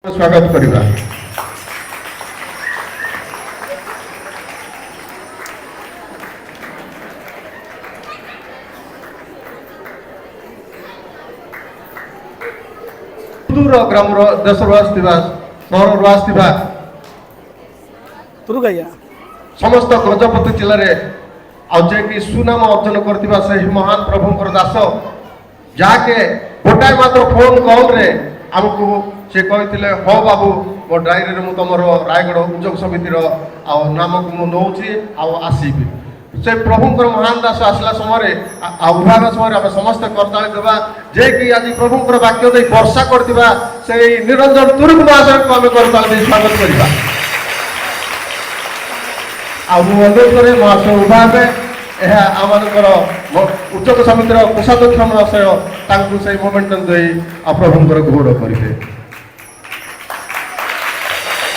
स्वागत करिबा। दूर ग्राम देशवास सहरवास समस्त गजपति जिले में जे कि सुनाम अर्जन करथिबा से महान प्रभुंकर दास जाके गोटाए मात्र फोन कॉल रे आमको से कहते हो बाबू मो डायरी में तुम रायगढ़ उद्योग समिति नाम को नौची आसबि से प्रभुंकर महान दास आसला समय उभार समय आम समस्त करताली देवा जे कि आज प्रभुंकर वाक्य दे वर्षा करथिबा से निरंजन तुर्क महाशय को आम करताली स्वागत करबा। अनुरोध करे महाशय उभार आम उद्योग समितिर कोषाध्यक्ष महाशय से मोमेंटम दे प्रभुंकर गौरव करेंगे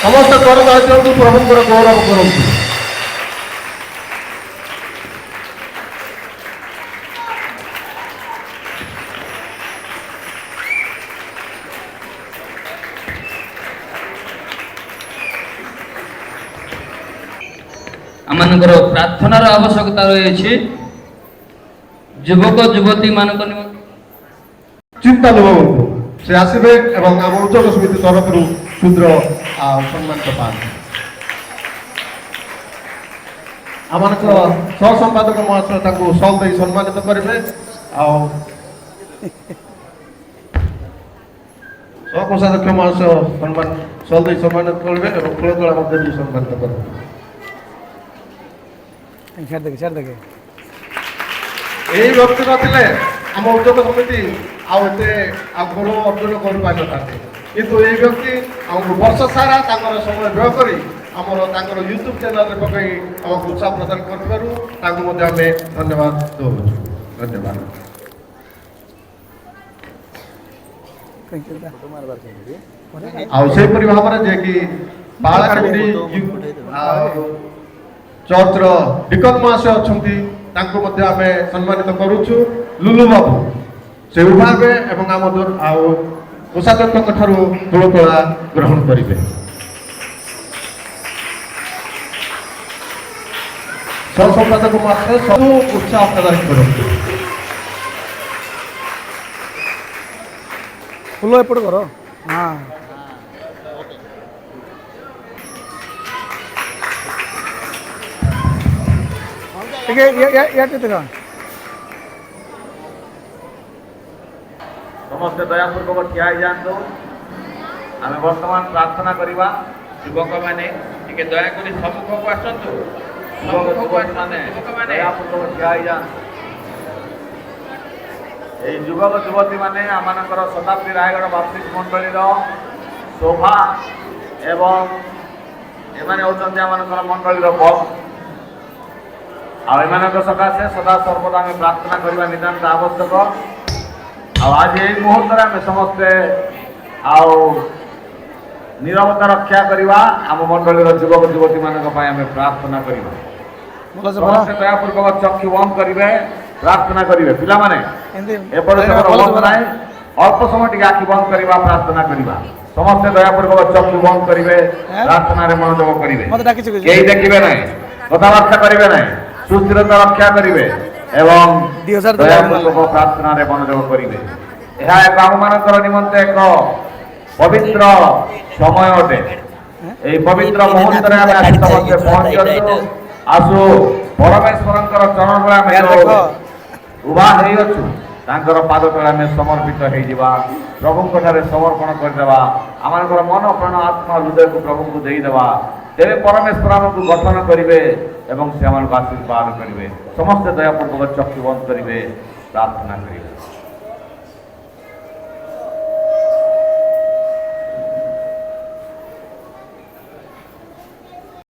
समस्त करदायित्व प्रभुंकर गौरव करूँ। आमनकर प्रार्थनार आवश्यकता रही युवक युवती मान चिंता लोक से आसबे एवं आम उद्योग समिति तरफ क्षुद्र सम्मानित पाते आम सह संपादक महाशय सल दे सम्मानित करेंगे सहकोषाध्यक्ष महाशय सम्मान सल दे सम्मानित करेंगे और फूलतला सम्मानित करेंगे। यही व्यक्ति नथिले आम उद्योग समिति आते गौरव अर्जन कर पारि किंतु यही व्यक्ति आमको वर्ष सारा समय व्यय कर यूट्यूब चैनल पकई आमको उत्साह प्रदान कर धन्यवाद दौ धन्यवाद। आईपरी भाव में जे कि बालाकाटी चर्चर डिकन महाशय अच्छा आम सम्मानित करुचु लुलु बाबू से उभावे एवं आम कोषाध्यक्ष फूलतोड़ा ग्रहण करेंगे। सह संपादक महाशय सब उत्साह प्रदान करते फूल एपट कर हाँ समस्त दयापूर्वक ठिया जातु आम बर्तमान प्रार्थना करवा युवक मैंने दयाक सम्मुख को आसतु दयापूर्वक ठिया युवक युवती मैंने आम शताब्दी रायगढ़ बाप्तिस्ट मंडली शोभा एवं एम होती मंडली बस आम सकाशे सदा सर्वदा आम प्रार्थना करने नितांत आवश्यक। आज यही मुहूर्त आम समस्ते नीरवता रक्षा करवा आम मंडल युवक युवती मान प्रार्थना करवा दयापूर्वक चक्षु बंद करेंगे प्रार्थना करेंगे पिला माने ना अल्प समय टी आखि बंद करवा प्रार्थना करवा समस्ते दयापूर्वक चक्षु बंद करेंगे प्रार्थना मनोयोग करेंगे कई देखिए ना कथबार्ता करेंगे ना सुस्थिरता रक्षा करेंगे एवं दयापूर्वक प्रार्थना मनोयोग करेंगे यह एक आम मान निमंते एक पवित्र समय अटे यही पवित्र मुहूर्त समस्ते पहुंचु आसु परमेश्वर चरण उभा हो पाद तले समर्पित हो प्रभु समर्पण करदे आम मन प्राण आत्मा हृदय को प्रभु को देदेवा तेरे परमेश्वर आमको गठन करेंगे एवं से आशीर्वाद करेंगे समस्त दयापूर्वक चक्षु बंद करेंगे प्रार्थना करेंगे।